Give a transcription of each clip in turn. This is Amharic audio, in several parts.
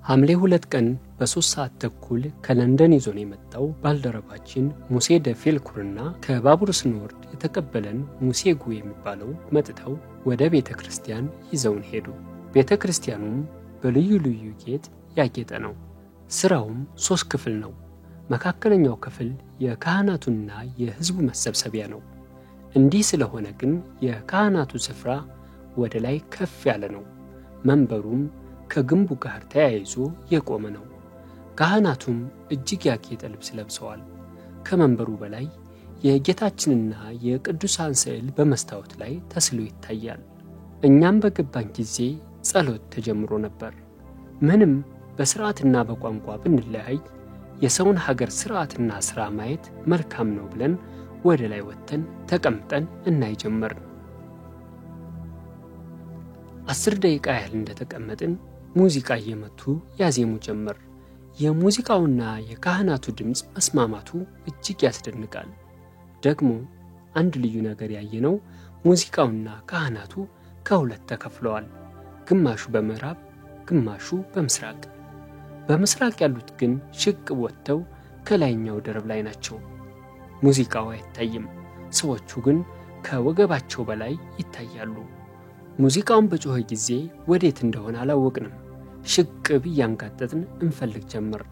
ሐምሌ 2 ቀን በ3 ሰዓት ተኩል ከለንደን ይዞን የመጣው ባልደረባችን ሙሴ ደፌልኩርና ከባቡር ስንወርድ የተቀበለን ሙሴ ጉ የሚባለው መጥተው ወደ ቤተክርስቲያን ይዘውን ሄዱ። ቤተክርስቲያኑም በልዩ ልዩ ጌጥ ያጌጠ ነው። ስራውም 3 ክፍል ነው። መካከለኛው ክፍል የካህናቱና የሕዝቡ መሰብሰቢያ ነው። እንዲህ ስለሆነ ግን የካህናቱ ስፍራ ወደ ላይ ከፍ ያለ ነው። መንበሩም ከግንቡ ጋር ተያይዞ የቆመ ነው። ካህናቱም እጅግ ያጌጠ ልብስ ለብሰዋል። ከመንበሩ በላይ የጌታችንና የቅዱሳን ስዕል በመስታወት ላይ ተስሎ ይታያል። እኛም በገባን ጊዜ ጸሎት ተጀምሮ ነበር። ምንም በሥርዓትና በቋንቋ ብንለያይ የሰውን ሀገር ሥርዓትና ሥራ ማየት መልካም ነው ብለን ወደ ላይ ወጥተን ተቀምጠን እናይ ጀመርን። 10 ደቂቃ ያህል እንደተቀመጥን ሙዚቃ እየመቱ ያዜሙ ጀመር። የሙዚቃውና የካህናቱ ድምፅ መስማማቱ እጅግ ያስደንቃል። ደግሞ አንድ ልዩ ነገር ያየነው ሙዚቃውና ካህናቱ ከሁለት ተከፍለዋል። ግማሹ በምዕራብ፣ ግማሹ በምስራቅ። በምስራቅ ያሉት ግን ሽቅብ ወጥተው ከላይኛው ደረብ ላይ ናቸው። ሙዚቃው አይታይም፣ ሰዎቹ ግን ከወገባቸው በላይ ይታያሉ። ሙዚቃውን በጮኸ ጊዜ ወዴት እንደሆነ አላወቅንም። ሽቅብ እያንጋጠጥን እንፈልግ ጀመር።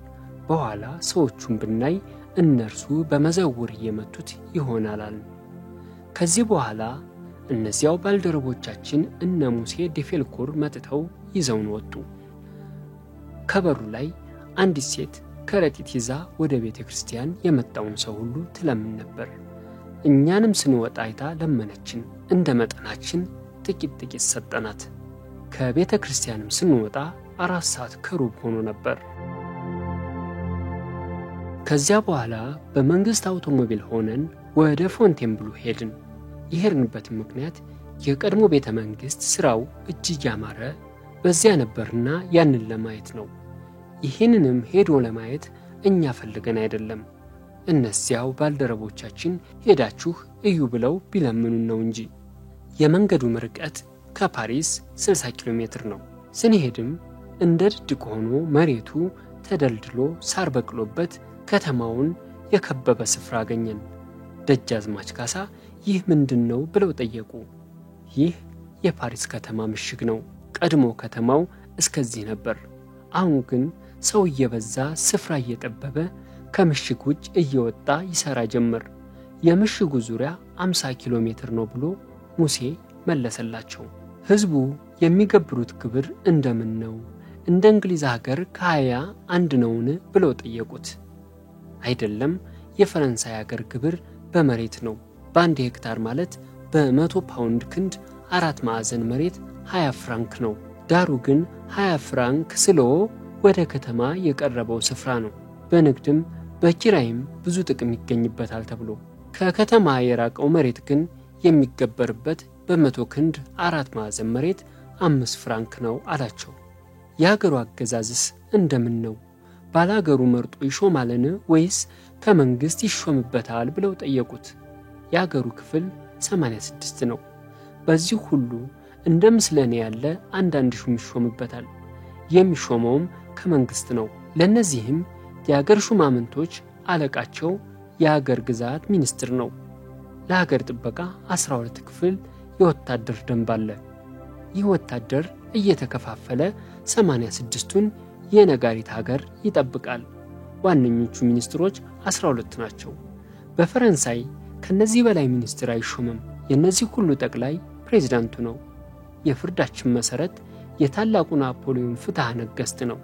በኋላ ሰዎቹን ብናይ እነርሱ በመዘውር እየመቱት ይሆናል አልን። ከዚህ በኋላ እነዚያው ባልደረቦቻችን እነ ሙሴ ደፌልኩር መጥተው ይዘውን ወጡ። ከበሩ ላይ አንዲት ሴት ከረጢት ይዛ ወደ ቤተ ክርስቲያን የመጣውን ሰው ሁሉ ትለምን ነበር። እኛንም ስንወጣ አይታ ለመነችን። እንደ መጠናችን ጥቂት ሰጠናት። ከቤተ ክርስቲያንም ስንወጣ 4 ሰዓት ከሩብ ሆኖ ነበር። ከዚያ በኋላ በመንግስት አውቶሞቢል ሆነን ወደ ፎንቴንብሉ ሄድን። የሄድንበትም ምክንያት የቀድሞ ቤተ መንግስት ስራው እጅግ ያማረ በዚያ ነበርና ያንን ለማየት ነው። ይህንንም ሄዶ ለማየት እኛ ፈልገን አይደለም። እነዚያው ባልደረቦቻችን ሄዳችሁ እዩ ብለው ቢለምኑን ነው እንጂ። የመንገዱ ርቀት ከፓሪስ 60 ኪሎ ሜትር ነው። ስንሄድም እንደ ድቅድቅ ሆኖ መሬቱ ተደልድሎ ሳር በቅሎበት ከተማውን የከበበ ስፍራ አገኘን። ደጃዝማች ካሳ ይህ ምንድነው ብለው ጠየቁ። ይህ የፓሪስ ከተማ ምሽግ ነው። ቀድሞ ከተማው እስከዚህ ነበር። አሁን ግን ሰው እየበዛ ስፍራ እየጠበበ ከምሽግ ውጭ እየወጣ ይሰራ ጀመር። የምሽጉ ዙሪያ 50 ኪሎ ሜትር ነው ብሎ ሙሴ መለሰላቸው። ሕዝቡ የሚገብሩት ግብር እንደምን ነው? እንደ እንግሊዝ ሀገር ከ20 አንድ ነውን ብለው ጠየቁት። አይደለም፣ የፈረንሳይ ሀገር ግብር በመሬት ነው። በ1 ሄክታር ማለት በ100 ፓውንድ ክንድ 4 ማዕዘን መሬት 20 ፍራንክ ነው። ዳሩ ግን 20 ፍራንክ ስሎ ወደ ከተማ የቀረበው ስፍራ ነው። በንግድም በኪራይም ብዙ ጥቅም ይገኝበታል ተብሎ ከከተማ የራቀው መሬት ግን የሚገበርበት በ100 ክንድ 4 ማዕዘን መሬት 5 ፍራንክ ነው አላቸው። የሀገሩ አገዛዝስ እንደምን ነው? ባላገሩ መርጦ ይሾማልን ወይስ ከመንግስት ይሾምበታል ብለው ጠየቁት። የሀገሩ ክፍል 86 ነው። በዚህ ሁሉ እንደ ምስለኔ ያለ አንዳንድ ሹም ይሾምበታል። የሚሾመውም ከመንግስት ነው። ለነዚህም የሀገር ሹማምንቶች አለቃቸው የሀገር ግዛት ሚኒስትር ነው። ለሀገር ጥበቃ 12 ክፍል የወታደር ደንብ አለ። ይህ ወታደር እየተከፋፈለ 86ቱን የነጋሪት ሀገር ይጠብቃል። ዋነኞቹ ሚኒስትሮች 12 ናቸው። በፈረንሳይ ከነዚህ በላይ ሚኒስትር አይሾምም። የነዚህ ሁሉ ጠቅላይ ፕሬዝዳንቱ ነው። የፍርዳችን መሰረት የታላቁ ናፖሊዮን ፍትሐ ነገሥት ነው።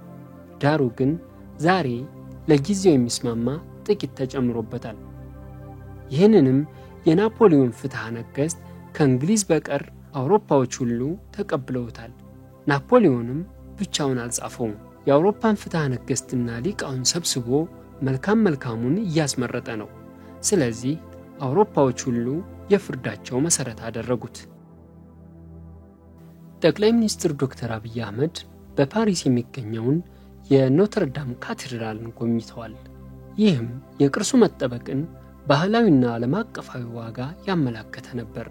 ዳሩ ግን ዛሬ ለጊዜው የሚስማማ ጥቂት ተጨምሮበታል። ይህንንም የናፖሊዮን ፍትሐ ነገሥት ከእንግሊዝ በቀር አውሮፓዎች ሁሉ ተቀብለውታል። ናፖሊዮንም ብቻውን አልጻፈውም። የአውሮፓን ፍትሐ ነገሥትና ሊቃውን ሰብስቦ መልካሙን እያስመረጠ ነው። ስለዚህ አውሮፓዎች ሁሉ የፍርዳቸው መሰረት አደረጉት። ጠቅላይ ሚኒስትር ዶክተር አብይ አህመድ በፓሪስ የሚገኘውን የኖትርዳም ካቴድራልን ጎብኝተዋል። ይህም የቅርሱ መጠበቅን ባህላዊና ዓለም አቀፋዊ ዋጋ ያመላከተ ነበር።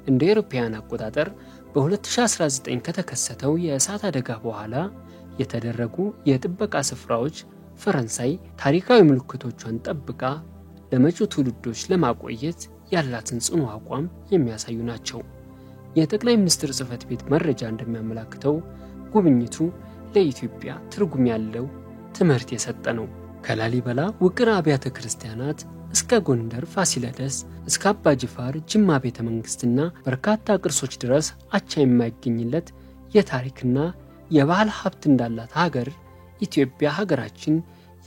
እንደ አውሮፓውያን አቆጣጠር በ2019 ከተከሰተው የእሳት አደጋ በኋላ የተደረጉ የጥበቃ ስፍራዎች ፈረንሳይ ታሪካዊ ምልክቶቿን ጠብቃ ለመጪው ትውልዶች ለማቆየት ያላትን ጽኑ አቋም የሚያሳዩ ናቸው። የጠቅላይ ሚኒስትር ጽሕፈት ቤት መረጃ እንደሚያመለክተው ጉብኝቱ ለኢትዮጵያ ትርጉም ያለው ትምህርት የሰጠ ነው። ከላሊበላ ውቅር አብያተ ክርስቲያናት እስከ ጎንደር ፋሲለደስ እስከ አባ ጅፋር ጅማ ቤተ መንግስትና በርካታ ቅርሶች ድረስ አቻ የማይገኝለት የታሪክና የባህል ሀብት እንዳላት ሀገር ኢትዮጵያ ሀገራችን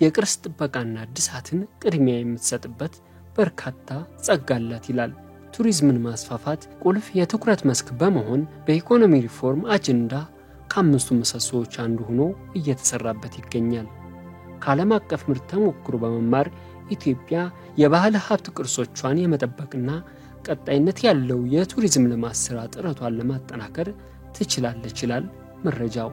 የቅርስ ጥበቃና እድሳትን ቅድሚያ የምትሰጥበት በርካታ ጸጋ አላት ይላል። ቱሪዝምን ማስፋፋት ቁልፍ የትኩረት መስክ በመሆን በኢኮኖሚ ሪፎርም አጀንዳ ከአምስቱ ምሰሶዎች አንዱ ሆኖ እየተሰራበት ይገኛል። ከዓለም አቀፍ ምርት ተሞክሮ በመማር ኢትዮጵያ የባህል ሀብት ቅርሶቿን የመጠበቅና ቀጣይነት ያለው የቱሪዝም ልማት ስራ ጥረቷን ለማጠናከር ትችላለች ይላል መረጃው።